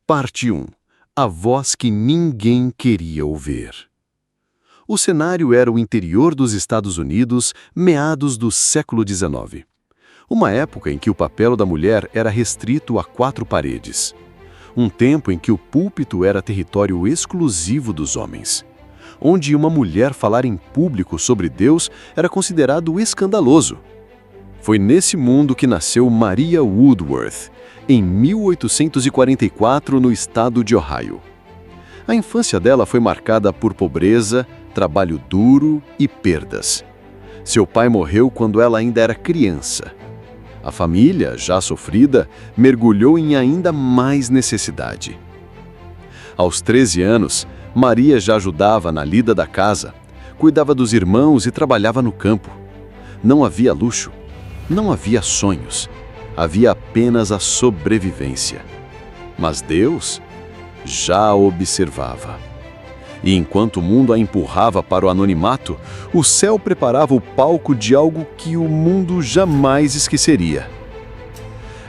Parte 1. A voz que ninguém queria ouvir. O cenário era o interior dos Estados Unidos, meados do século XIX. Uma época em que o papel da mulher era restrito a 4 paredes. Um tempo em que o púlpito era território exclusivo dos homens. Onde uma mulher falar em público sobre Deus era considerado escandaloso. Foi nesse mundo que nasceu Maria Woodworth, em 1844, no estado de Ohio. A infância dela foi marcada por pobreza, trabalho duro e perdas. Seu pai morreu quando ela ainda era criança. A família, já sofrida, mergulhou em ainda mais necessidade. Aos 13 anos, Maria já ajudava na lida da casa, cuidava dos irmãos e trabalhava no campo. Não havia luxo, não havia sonhos, havia apenas a sobrevivência. Mas Deus já a observava. E enquanto o mundo a empurrava para o anonimato, o céu preparava o palco de algo que o mundo jamais esqueceria.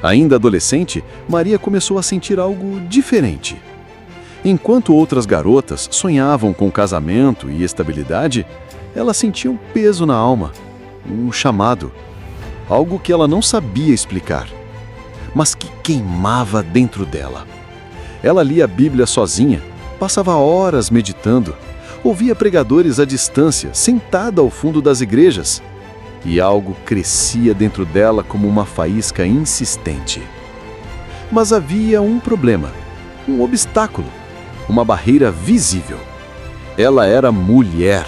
Ainda adolescente, Maria começou a sentir algo diferente. Enquanto outras garotas sonhavam com casamento e estabilidade, ela sentia um peso na alma, um chamado, algo que ela não sabia explicar, mas que queimava dentro dela. Ela lia a Bíblia sozinha, passava horas meditando, ouvia pregadores à distância, sentada ao fundo das igrejas, e algo crescia dentro dela como uma faísca insistente. Mas havia um problema, um obstáculo, uma barreira visível. Ela era mulher.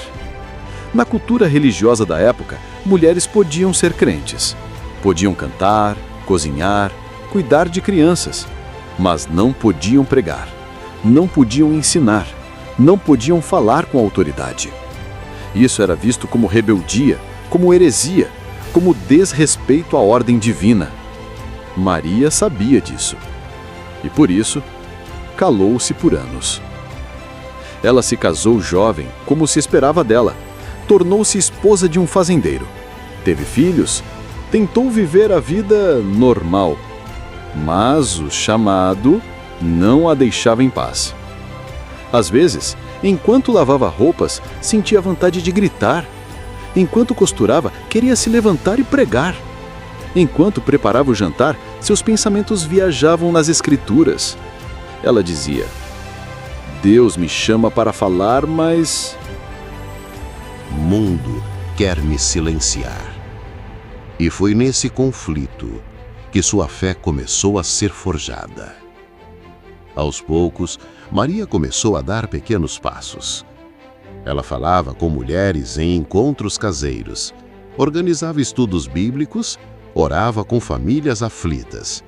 Na cultura religiosa da época, mulheres podiam ser crentes. Podiam cantar, cozinhar, cuidar de crianças, mas não podiam pregar, não podiam ensinar, não podiam falar com autoridade. Isso era visto como rebeldia, como heresia, como desrespeito à ordem divina. Maria sabia disso. E por isso, calou-se por anos. Ela se casou jovem, como se esperava dela. Tornou-se esposa de um fazendeiro. Teve filhos. Tentou viver a vida normal. Mas o chamado não a deixava em paz. Às vezes, enquanto lavava roupas, sentia vontade de gritar. Enquanto costurava, queria se levantar e pregar. Enquanto preparava o jantar, seus pensamentos viajavam nas escrituras. Ela dizia: Deus me chama para falar, mas o mundo quer me silenciar. E foi nesse conflito que sua fé começou a ser forjada. Aos poucos, Maria começou a dar pequenos passos. Ela falava com mulheres em encontros caseiros, organizava estudos bíblicos, orava com famílias aflitas.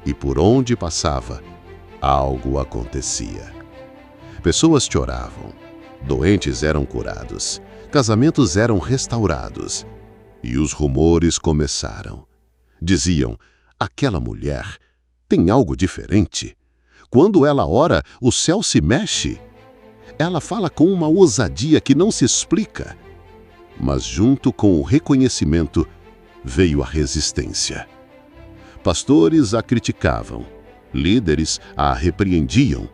E por onde passava, algo acontecia. Pessoas choravam, doentes eram curados, casamentos eram restaurados. E os rumores começaram. Diziam: aquela mulher tem algo diferente. Quando ela ora, o céu se mexe. Ela fala com uma ousadia que não se explica. Mas junto com o reconhecimento, veio a resistência. Pastores a criticavam, líderes a repreendiam,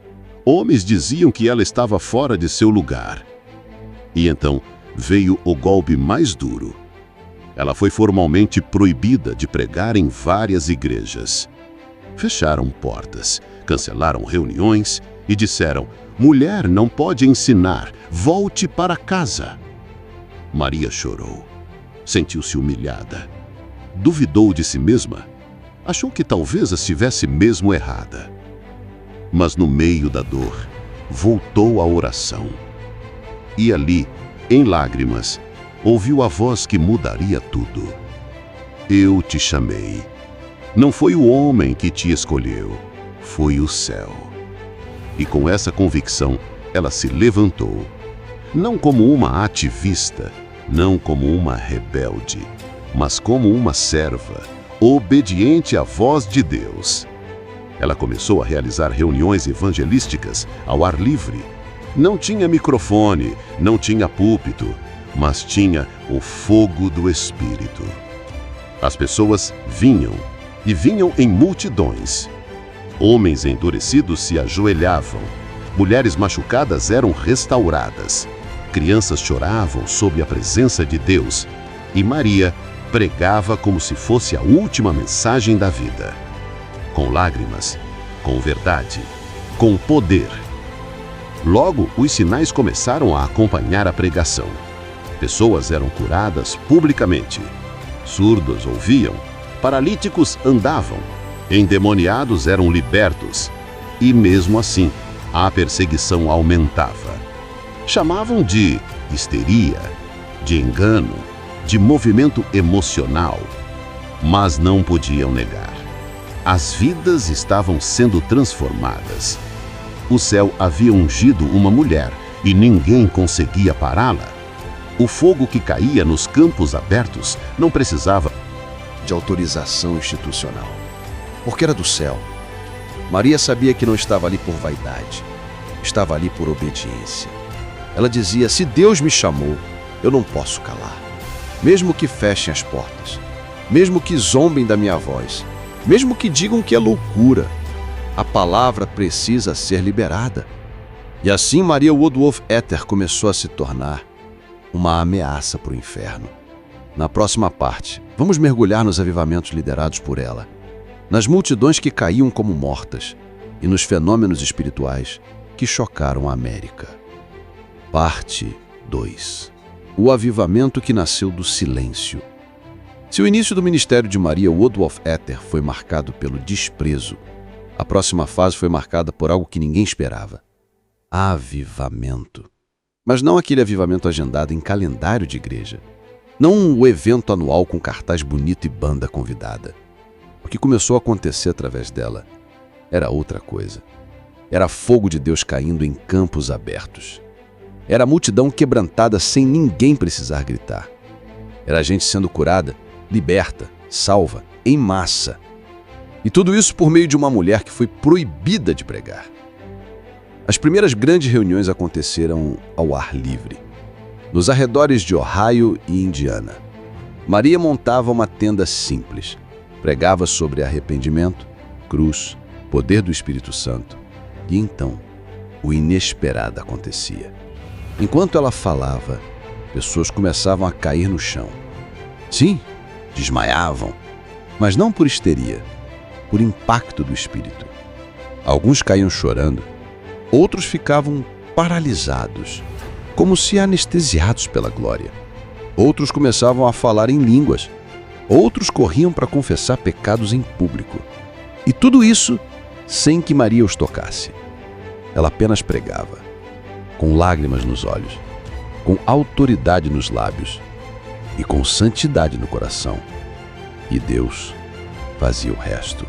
homens diziam que ela estava fora de seu lugar. E então veio o golpe mais duro. Ela foi formalmente proibida de pregar em várias igrejas. Fecharam portas, cancelaram reuniões e disseram: mulher não pode ensinar, volte para casa. Maria chorou, sentiu-se humilhada, duvidou de si mesma, achou que talvez estivesse mesmo errada. Mas no meio da dor, voltou à oração. E ali, em lágrimas, ouviu a voz que mudaria tudo. Eu te chamei. Não foi o homem que te escolheu, foi o céu. E com essa convicção, ela se levantou. Não como uma ativista, não como uma rebelde, mas como uma serva, obediente à voz de Deus. Ela começou a realizar reuniões evangelísticas ao ar livre. Não tinha microfone, não tinha púlpito, mas tinha o fogo do Espírito. As pessoas vinham, e vinham em multidões. Homens endurecidos se ajoelhavam. Mulheres machucadas eram restauradas. Crianças choravam sob a presença de Deus. E Maria pregava como se fosse a última mensagem da vida. Com lágrimas, com verdade, com poder. Logo, os sinais começaram a acompanhar a pregação. Pessoas eram curadas publicamente. Surdos ouviam, paralíticos andavam, endemoniados eram libertos. E mesmo assim, a perseguição aumentava. Chamavam de histeria, de engano, de movimento emocional. Mas não podiam negar. As vidas estavam sendo transformadas. O céu havia ungido uma mulher e ninguém conseguia pará-la. O fogo que caía nos campos abertos não precisava de autorização institucional, porque era do céu. Maria sabia que não estava ali por vaidade, estava ali por obediência. Ela dizia: se Deus me chamou, eu não posso calar. Mesmo que fechem as portas, mesmo que zombem da minha voz, mesmo que digam que é loucura, a palavra precisa ser liberada. E assim Maria Woodworth Etter começou a se tornar uma ameaça para o inferno. Na próxima parte, vamos mergulhar nos avivamentos liderados por ela, nas multidões que caíam como mortas e nos fenômenos espirituais que chocaram a América. Parte 2. O avivamento que nasceu do silêncio. Se o início do ministério de Maria Woodworth Etter foi marcado pelo desprezo, a próxima fase foi marcada por algo que ninguém esperava: avivamento. Mas não aquele avivamento agendado em calendário de igreja. Não o evento anual com cartaz bonito e banda convidada. O que começou a acontecer através dela era outra coisa. Era fogo de Deus caindo em campos abertos. Era a multidão quebrantada sem ninguém precisar gritar. Era a gente sendo curada, liberta, salva, em massa. E tudo isso por meio de uma mulher que foi proibida de pregar. As primeiras grandes reuniões aconteceram ao ar livre, nos arredores de Ohio e Indiana. Maria montava uma tenda simples, pregava sobre arrependimento, cruz, poder do Espírito Santo. E então, o inesperado acontecia. Enquanto ela falava, pessoas começavam a cair no chão. Sim, desmaiavam, mas não por histeria, por impacto do Espírito. Alguns caíam chorando, outros ficavam paralisados, como se anestesiados pela glória. Outros começavam a falar em línguas. Outros corriam para confessar pecados em público. E tudo isso sem que Maria os tocasse. Ela apenas pregava, com lágrimas nos olhos, com autoridade nos lábios e com santidade no coração. E Deus fazia o resto.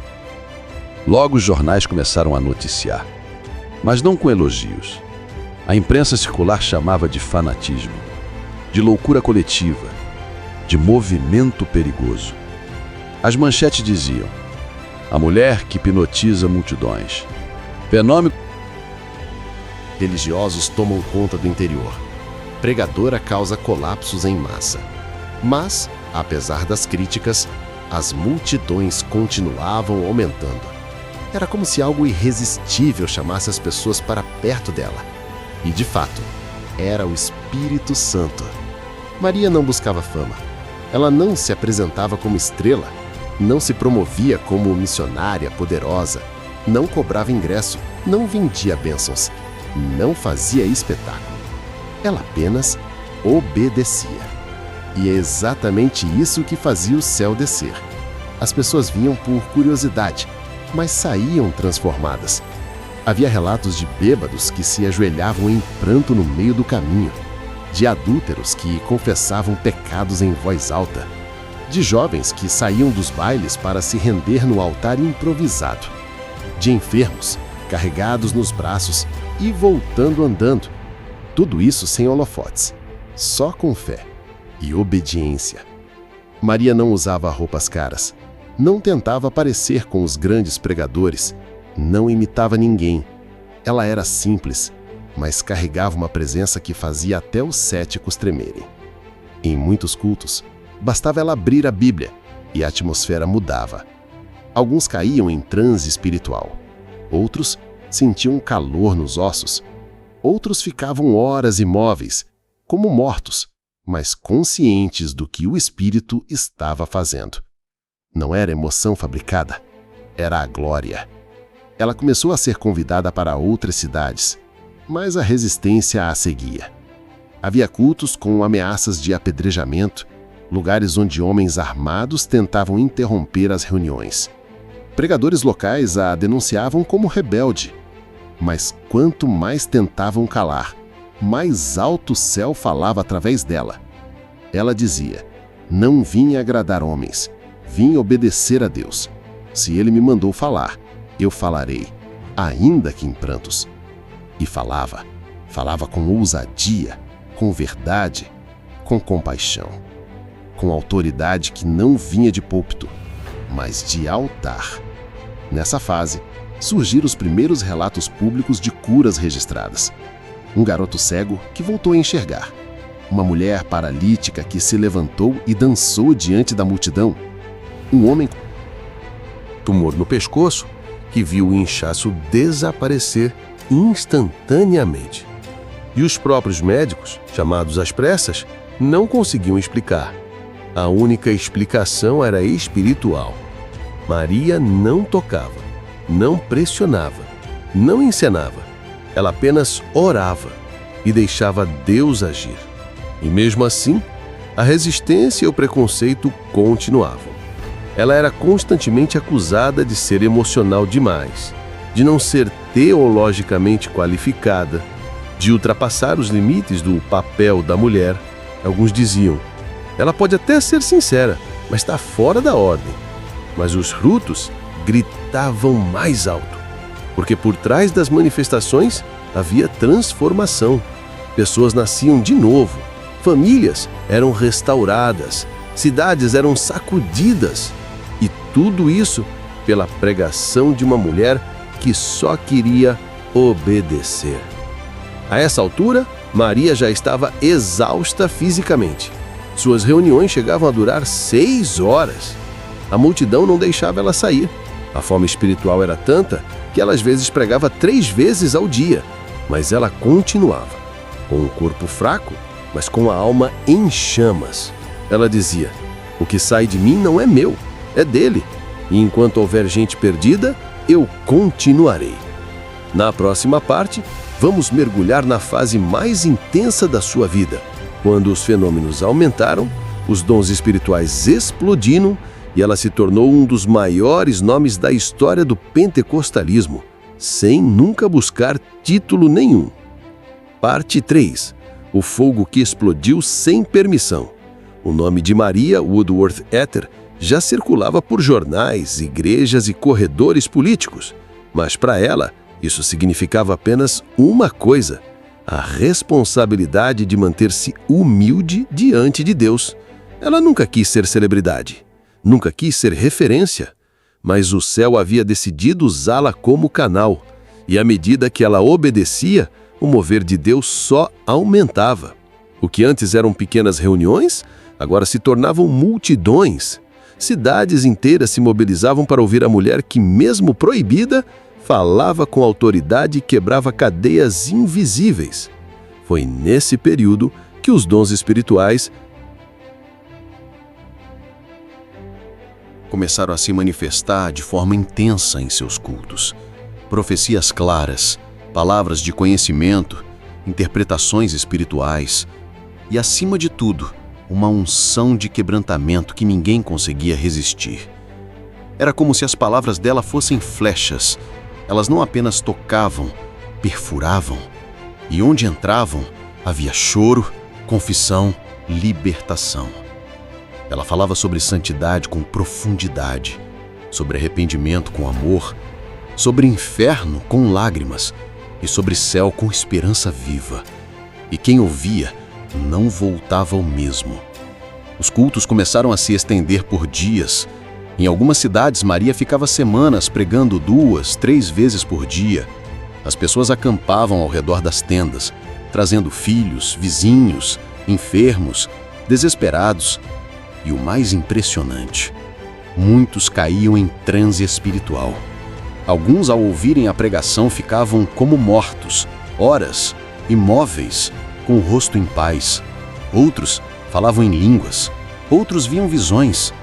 Logo os jornais começaram a noticiar, mas não com elogios. A imprensa circular chamava de fanatismo, de loucura coletiva, de movimento perigoso. As manchetes diziam: a mulher que hipnotiza multidões. Fenômeno. Religiosos tomam conta do interior. Pregadora causa colapsos em massa. Mas, apesar das críticas, as multidões continuavam aumentando. Era como se algo irresistível chamasse as pessoas para perto dela. E, de fato, era o Espírito Santo. Maria não buscava fama. Ela não se apresentava como estrela, não se promovia como missionária poderosa, não cobrava ingresso, não vendia bênçãos, não fazia espetáculo. Ela apenas obedecia. E é exatamente isso que fazia o céu descer. As pessoas vinham por curiosidade, mas saíam transformadas. Havia relatos de bêbados que se ajoelhavam em pranto no meio do caminho, de adúlteros que confessavam pecados em voz alta, de jovens que saíam dos bailes para se render no altar improvisado, de enfermos carregados nos braços e voltando andando. Tudo isso sem holofotes, só com fé e obediência. Maria não usava roupas caras, não tentava parecer com os grandes pregadores, não imitava ninguém. Ela era simples, mas carregava uma presença que fazia até os céticos tremerem. Em muitos cultos, bastava ela abrir a Bíblia e a atmosfera mudava. Alguns caíam em transe espiritual, Outros sentiam calor nos ossos. Outros ficavam horas imóveis, como mortos, mas conscientes do que o espírito estava fazendo. Não era emoção fabricada, era a glória. Ela começou a ser convidada para outras cidades, mas a resistência a seguia. Havia cultos com ameaças de apedrejamento, lugares onde homens armados tentavam interromper as reuniões. Pregadores locais a denunciavam como rebelde. Mas quanto mais tentavam calar, mais alto o céu falava através dela. Ela dizia: não vim agradar homens, vim obedecer a Deus. Se Ele me mandou falar, eu falarei, ainda que em prantos. E falava com ousadia, com verdade, com compaixão, com autoridade que não vinha de púlpito, mas de altar. Nessa fase, surgiram os primeiros relatos públicos de curas registradas. Um garoto cego que voltou a enxergar. Uma mulher paralítica que se levantou e dançou diante da multidão. Um homem com tumor no pescoço que viu o inchaço desaparecer instantaneamente. E os próprios médicos, chamados às pressas, não conseguiam explicar. A única explicação era espiritual. Maria não tocava, não pressionava, não encenava. Ela apenas orava e deixava Deus agir. E mesmo assim, a resistência e o preconceito continuavam. Ela era constantemente acusada de ser emocional demais, de não ser teologicamente qualificada, de ultrapassar os limites do papel da mulher. Alguns diziam: ela pode até ser sincera, mas está fora da ordem. Mas os frutos gritavam mais alto, porque por trás das manifestações havia transformação. Pessoas nasciam de novo, famílias eram restauradas, cidades eram sacudidas. E tudo isso pela pregação de uma mulher que só queria obedecer. A essa altura, Maria já estava exausta fisicamente. Suas reuniões chegavam a durar 6 horas. A multidão não deixava ela sair. A fome espiritual era tanta que ela às vezes pregava 3 vezes ao dia. Mas ela continuava, com um corpo fraco, mas com a alma em chamas. Ela dizia: o que sai de mim não é meu, é dele. E enquanto houver gente perdida, eu continuarei. Na próxima parte, vamos mergulhar na fase mais intensa da sua vida, quando os fenômenos aumentaram, os dons espirituais explodiram e ela se tornou um dos maiores nomes da história do pentecostalismo, sem nunca buscar título nenhum. Parte 3. O fogo que explodiu sem permissão. O nome de Maria Woodworth Etter já circulava por jornais, igrejas e corredores políticos, mas para ela isso significava apenas uma coisa: a responsabilidade de manter-se humilde diante de Deus. Ela nunca quis ser celebridade, nunca quis ser referência, mas o céu havia decidido usá-la como canal, e à medida que ela obedecia, o mover de Deus só aumentava. O que antes eram pequenas reuniões, agora se tornavam multidões. Cidades inteiras se mobilizavam para ouvir a mulher que, mesmo proibida, falava com autoridade e quebrava cadeias invisíveis. Foi nesse período que os dons espirituais começaram a se manifestar de forma intensa em seus cultos. Profecias claras, palavras de conhecimento, interpretações espirituais e, acima de tudo, uma unção de quebrantamento que ninguém conseguia resistir. Era como se as palavras dela fossem flechas. Elas não apenas tocavam, perfuravam. E onde entravam, havia choro, confissão, libertação. Ela falava sobre santidade com profundidade, sobre arrependimento com amor, sobre inferno com lágrimas e sobre céu com esperança viva. E quem ouvia não voltava ao mesmo. Os cultos começaram a se estender por dias. Em algumas cidades, Maria ficava semanas pregando 2, 3 vezes por dia. As pessoas acampavam ao redor das tendas, trazendo filhos, vizinhos, enfermos, desesperados. E o mais impressionante, muitos caíam em transe espiritual. Alguns, ao ouvirem a pregação, ficavam como mortos, horas, imóveis, com o rosto em paz. Outros falavam em línguas, outros viam visões.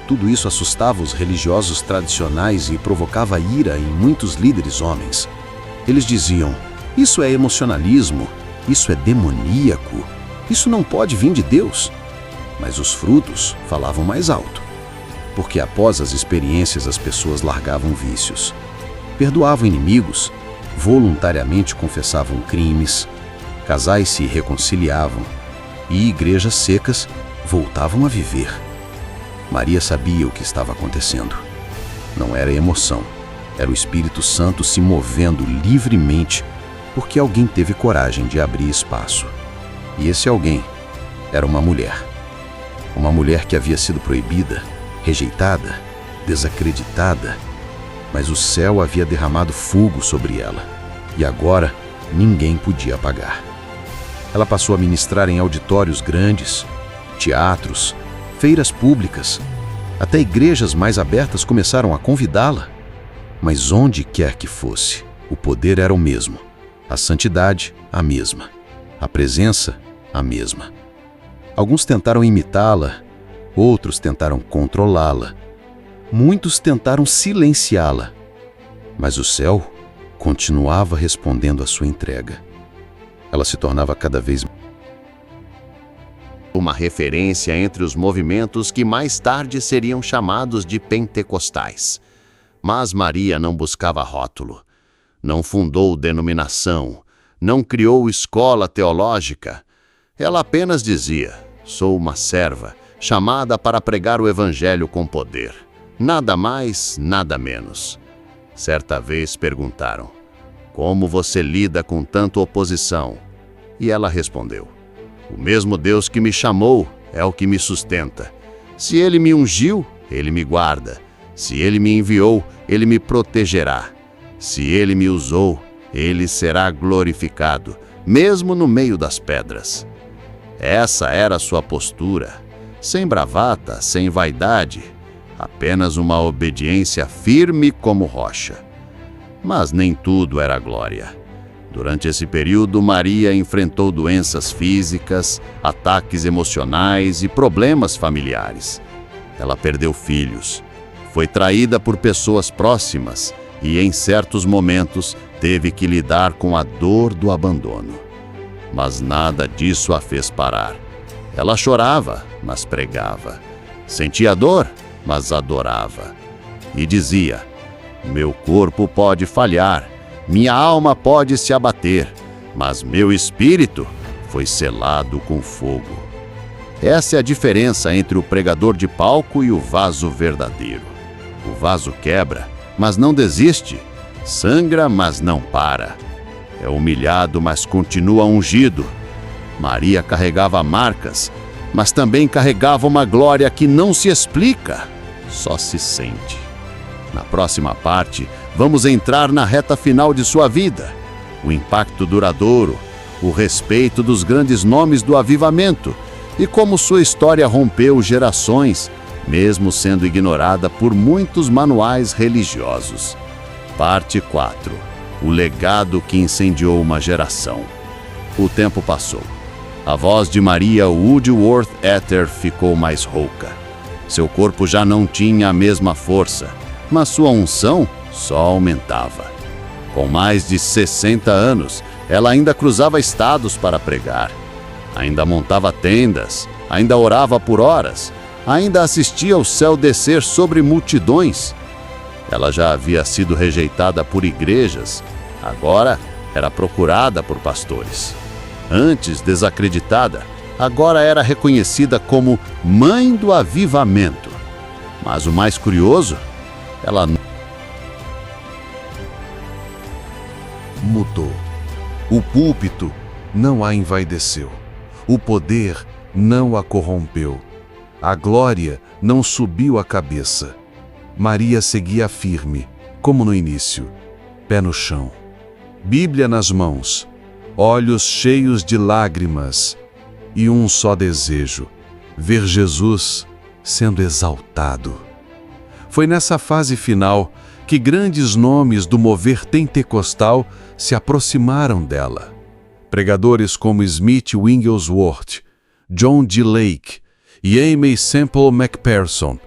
Tudo isso assustava os religiosos tradicionais e provocava ira em muitos líderes homens. Eles diziam: isso é emocionalismo, isso é demoníaco, isso não pode vir de Deus. Mas os frutos falavam mais alto, porque após as experiências as pessoas largavam vícios, perdoavam inimigos, voluntariamente confessavam crimes, casais se reconciliavam e igrejas secas voltavam a viver. Maria sabia o que estava acontecendo. Não era emoção, era o Espírito Santo se movendo livremente, porque alguém teve coragem de abrir espaço. E esse alguém era uma mulher. Uma mulher que havia sido proibida, rejeitada, desacreditada, mas o céu havia derramado fogo sobre ela, e agora ninguém podia apagar. Ela passou a ministrar em auditórios grandes, teatros, feiras públicas. Até igrejas mais abertas começaram a convidá-la. Mas onde quer que fosse, o poder era o mesmo, a santidade a mesma, a presença a mesma. Alguns tentaram imitá-la, outros tentaram controlá-la, muitos tentaram silenciá-la, mas o céu continuava respondendo à sua entrega. Ela se tornava cada vez uma referência entre os movimentos que mais tarde seriam chamados de pentecostais. Mas Maria não buscava rótulo, não fundou denominação, não criou escola teológica. Ela apenas dizia: sou uma serva, chamada para pregar o evangelho com poder. Nada mais, nada menos. Certa vez perguntaram: como você lida com tanta oposição? E ela respondeu: o mesmo Deus que me chamou é o que me sustenta. Se Ele me ungiu, Ele me guarda. Se Ele me enviou, Ele me protegerá. Se Ele me usou, Ele será glorificado, mesmo no meio das pedras. Essa era a sua postura, sem bravata, sem vaidade, apenas uma obediência firme como rocha. Mas nem tudo era glória. Durante esse período, Maria enfrentou doenças físicas, ataques emocionais e problemas familiares. Ela perdeu filhos, foi traída por pessoas próximas e, em certos momentos, teve que lidar com a dor do abandono. Mas nada disso a fez parar. Ela chorava, mas pregava. Sentia dor, mas adorava. E dizia: meu corpo pode falhar, minha alma pode se abater, mas meu espírito foi selado com fogo. Essa é a diferença entre o pregador de palco e o vaso verdadeiro. O vaso quebra, mas não desiste. Sangra, mas não para. É humilhado, mas continua ungido. Maria carregava marcas, mas também carregava uma glória que não se explica, só se sente. Na próxima parte, vamos entrar na reta final de sua vida. O impacto duradouro, o respeito dos grandes nomes do avivamento e como sua história rompeu gerações, mesmo sendo ignorada por muitos manuais religiosos. Parte 4. O legado que incendiou uma geração. O tempo passou. A voz de Maria Woodworth Etter ficou mais rouca. Seu corpo já não tinha a mesma força, mas sua unção só aumentava. Com mais de 60 anos, ela ainda cruzava estados para pregar. Ainda montava tendas, ainda orava por horas, ainda assistia ao céu descer sobre multidões. Ela já havia sido rejeitada por igrejas, agora era procurada por pastores. Antes desacreditada, agora era reconhecida como mãe do avivamento. Mas o mais curioso, ela mudou. O púlpito não a envaideceu. O poder não a corrompeu. A glória não subiu a cabeça. Maria seguia firme, como no início, pé no chão, Bíblia nas mãos, olhos cheios de lágrimas e um só desejo: ver Jesus sendo exaltado. Foi nessa fase final que grandes nomes do mover pentecostal se aproximaram dela. Pregadores como Smith Wigglesworth, John G. Lake e Aimee Semple McPherson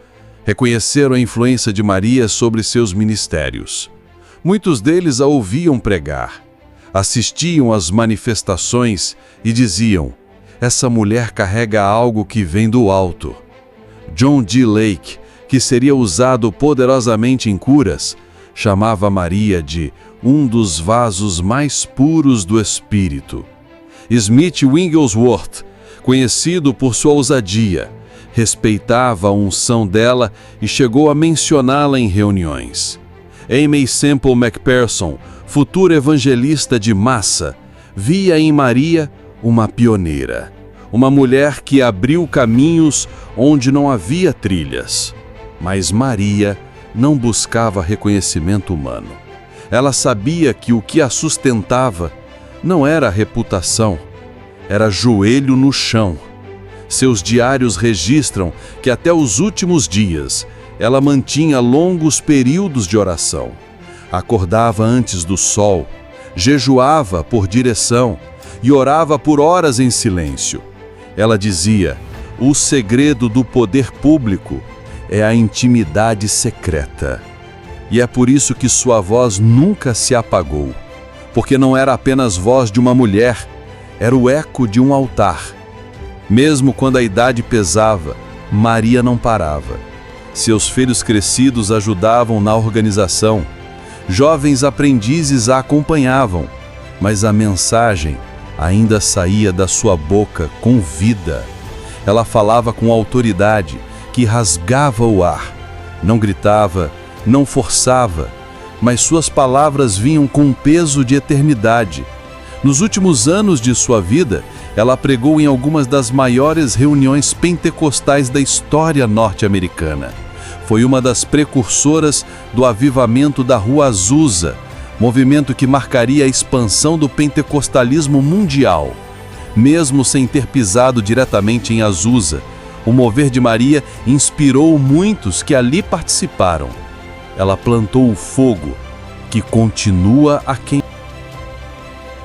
reconheceram a influência de Maria sobre seus ministérios. Muitos deles a ouviam pregar, assistiam às manifestações e diziam: essa mulher carrega algo que vem do alto. John G. Lake, que seria usado poderosamente em curas, chamava Maria de um dos vasos mais puros do Espírito. Smith Wigglesworth, conhecido por sua ousadia, respeitava a unção dela e chegou a mencioná-la em reuniões. Aimee Semple McPherson, futuro evangelista de massa, via em Maria uma pioneira, uma mulher que abriu caminhos onde não havia trilhas. Mas Maria não buscava reconhecimento humano. Ela sabia que o que a sustentava não era a reputação, era joelho no chão. Seus diários registram que até os últimos dias ela mantinha longos períodos de oração. Acordava antes do sol, jejuava por direção e orava por horas em silêncio. Ela dizia: o segredo do poder público é a intimidade secreta. E é por isso que sua voz nunca se apagou, porque não era apenas voz de uma mulher, era o eco de um altar. Mesmo quando a idade pesava, Maria não parava. Seus filhos crescidos ajudavam na organização. Jovens aprendizes a acompanhavam, mas a mensagem ainda saía da sua boca com vida. Ela falava com autoridade que rasgava o ar. Não gritava, não forçava, mas suas palavras vinham com um peso de eternidade. Nos últimos anos de sua vida, ela pregou em algumas das maiores reuniões pentecostais da história norte-americana. Foi uma das precursoras do avivamento da Rua Azusa, movimento que marcaria a expansão do pentecostalismo mundial. Mesmo sem ter pisado diretamente em Azusa, o mover de Maria inspirou muitos que ali participaram. Ela plantou o fogo, que continua a queimar.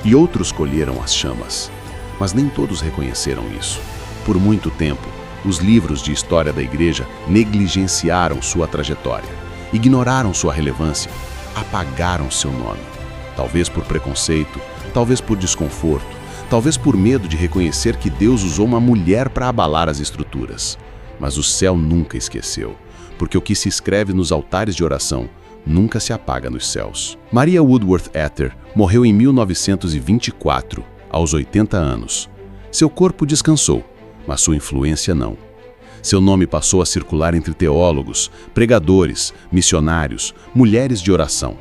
E outros colheram as chamas, mas nem todos reconheceram isso. Por muito tempo, os livros de história da igreja negligenciaram sua trajetória, ignoraram sua relevância, apagaram seu nome. Talvez por preconceito, talvez por desconforto, talvez por medo de reconhecer que Deus usou uma mulher para abalar as estruturas. Mas o céu nunca esqueceu, porque o que se escreve nos altares de oração nunca se apaga nos céus. Maria Woodworth Etter morreu em 1924, aos 80 anos. Seu corpo descansou, mas sua influência não. Seu nome passou a circular entre teólogos, pregadores, missionários, mulheres de oração.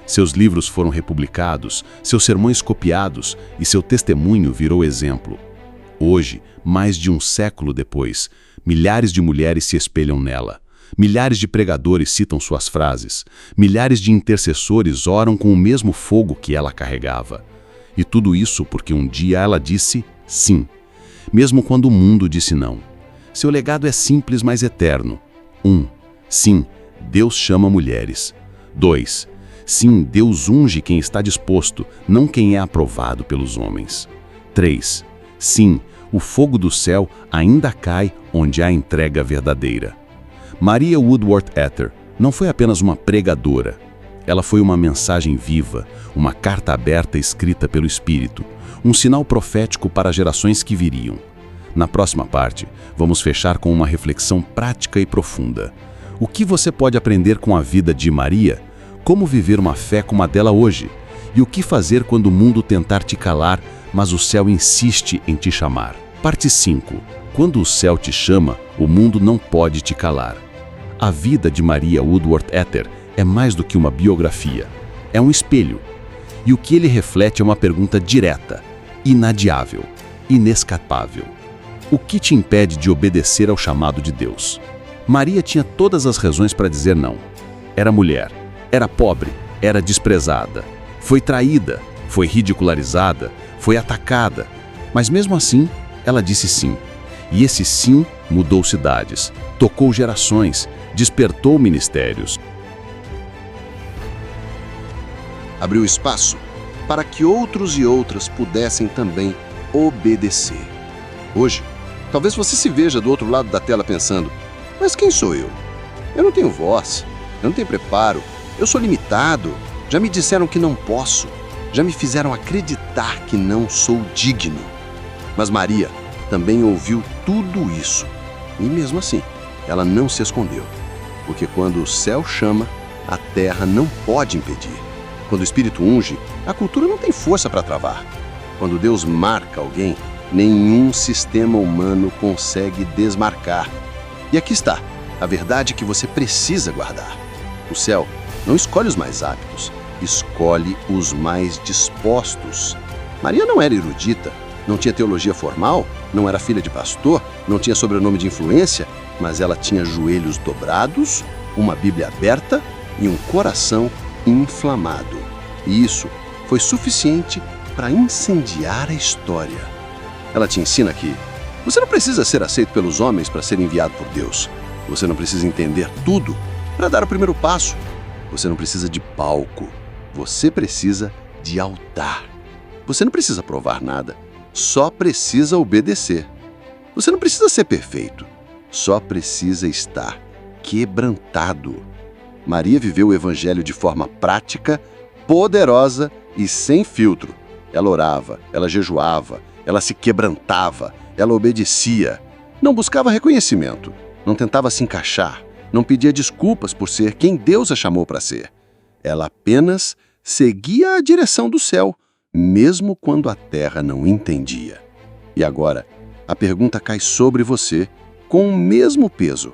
Seus livros foram republicados, seus sermões copiados e seu testemunho virou exemplo. Hoje, mais de um século depois, milhares de mulheres se espelham nela. Milhares de pregadores citam suas frases. Milhares de intercessores oram com o mesmo fogo que ela carregava. E tudo isso porque um dia ela disse sim, mesmo quando o mundo disse não. Seu legado é simples, mas eterno. 1. Sim, Deus chama mulheres. 2. Sim, Deus unge quem está disposto, não quem é aprovado pelos homens. 3. Sim, o fogo do céu ainda cai onde há entrega verdadeira. Maria Woodworth Etter não foi apenas uma pregadora. Ela foi uma mensagem viva, uma carta aberta escrita pelo Espírito, um sinal profético para gerações que viriam. Na próxima parte, vamos fechar com uma reflexão prática e profunda. O que você pode aprender com a vida de Maria? Como viver uma fé como a dela hoje? E o que fazer quando o mundo tentar te calar, mas o céu insiste em te chamar? Parte 5. Quando o céu te chama, o mundo não pode te calar. A vida de Maria Woodworth Etter é mais do que uma biografia. É um espelho. E o que ele reflete é uma pergunta direta, inadiável, inescapável. O que te impede de obedecer ao chamado de Deus? Maria tinha todas as razões para dizer não. Era mulher, era pobre, era desprezada, foi traída, foi ridicularizada, foi atacada. Mas mesmo assim, ela disse sim. E esse sim mudou cidades, tocou gerações, despertou ministérios. abriu espaço para que outros e outras pudessem também obedecer. Hoje, talvez você se veja do outro lado da tela pensando: mas quem sou eu? Eu não tenho voz, eu não tenho preparo, eu sou limitado, já me disseram que não posso, já me fizeram acreditar que não sou digno. Mas Maria também ouviu tudo isso e mesmo assim, ela não se escondeu, porque quando o céu chama, a terra não pode impedir. Quando o Espírito unge, a cultura não tem força para travar. Quando Deus marca alguém, nenhum sistema humano consegue desmarcar. E aqui está a verdade que você precisa guardar. O céu não escolhe os mais aptos, escolhe os mais dispostos. Maria não era erudita, não tinha teologia formal, não era filha de pastor, não tinha sobrenome de influência, mas ela tinha joelhos dobrados, uma Bíblia aberta e um coração inflamado. E isso foi suficiente para incendiar a história. Ela te ensina que você não precisa ser aceito pelos homens para ser enviado por Deus. Você não precisa entender tudo para dar o primeiro passo. Você não precisa de palco. Você precisa de altar. Você não precisa provar nada, só precisa obedecer. Você não precisa ser perfeito, só precisa estar quebrantado. Maria viveu o Evangelho de forma prática, poderosa e sem filtro. Ela orava, ela jejuava, ela se quebrantava, ela obedecia. Não buscava reconhecimento, não tentava se encaixar, não pedia desculpas por ser quem Deus a chamou para ser. Ela apenas seguia a direção do céu, mesmo quando a terra não entendia. E agora, a pergunta cai sobre você com o mesmo peso.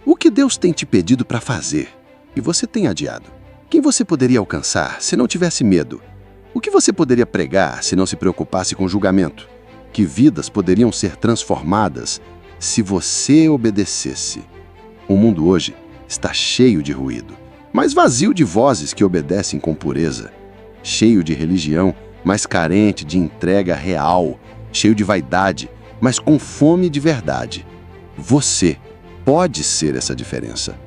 O que Deus tem te pedido para fazer e você tem adiado? Quem você poderia alcançar se não tivesse medo? O que você poderia pregar se não se preocupasse com julgamento? Que vidas poderiam ser transformadas se você obedecesse? O mundo hoje está cheio de ruído, mas vazio de vozes que obedecem com pureza. Cheio de religião, mas carente de entrega real. Cheio de vaidade, mas com fome de verdade. Você pode ser essa diferença.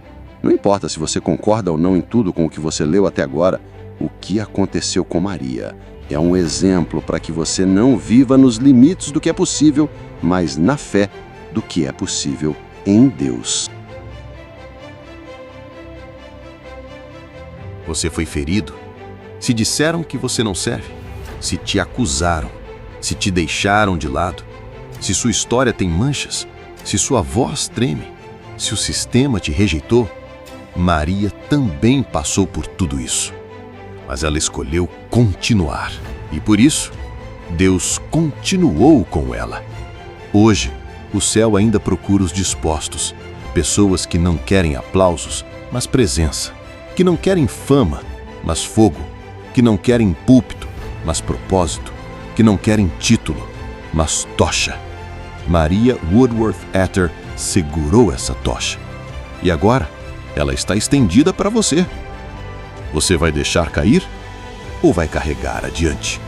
Não importa se você concorda ou não em tudo com o que você leu até agora, o que aconteceu com Maria é um exemplo para que você não viva nos limites do que é possível, mas na fé do que é possível em Deus. Você foi ferido? Se disseram que você não serve? Se te acusaram? Se te deixaram de lado? Se sua história tem manchas? Se sua voz treme? Se o sistema te rejeitou? Maria também passou por tudo isso. Mas ela escolheu continuar. E por isso, Deus continuou com ela. Hoje, o céu ainda procura os dispostos. Pessoas que não querem aplausos, mas presença. Que não querem fama, mas fogo. Que não querem púlpito, mas propósito. Que não querem título, mas tocha. Maria Woodworth Etter segurou essa tocha. E agora, ela está estendida para você. Você vai deixar cair ou vai carregar adiante?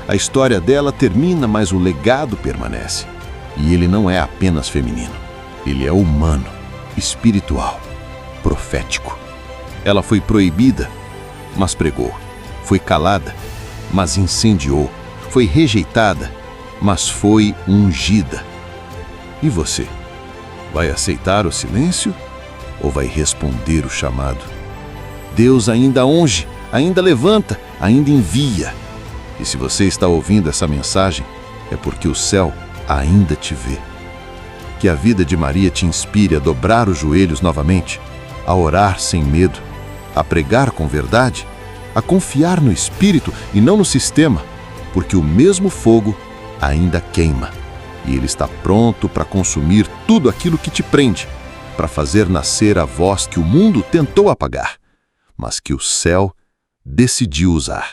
A história dela termina, mas o legado permanece. E ele não é apenas feminino. Ele é humano, espiritual, profético. Ela foi proibida, mas pregou. Foi calada, mas incendiou. Foi rejeitada, mas foi ungida. E você? Vai aceitar o silêncio ou vai responder o chamado? Deus ainda unge, ainda levanta, ainda envia. E se você está ouvindo essa mensagem, é porque o céu ainda te vê. Que a vida de Maria te inspire a dobrar os joelhos novamente, a orar sem medo, a pregar com verdade, a confiar no Espírito e não no sistema, porque o mesmo fogo ainda queima, e ele está pronto para consumir tudo aquilo que te prende, para fazer nascer a voz que o mundo tentou apagar, mas que o céu decidiu usar.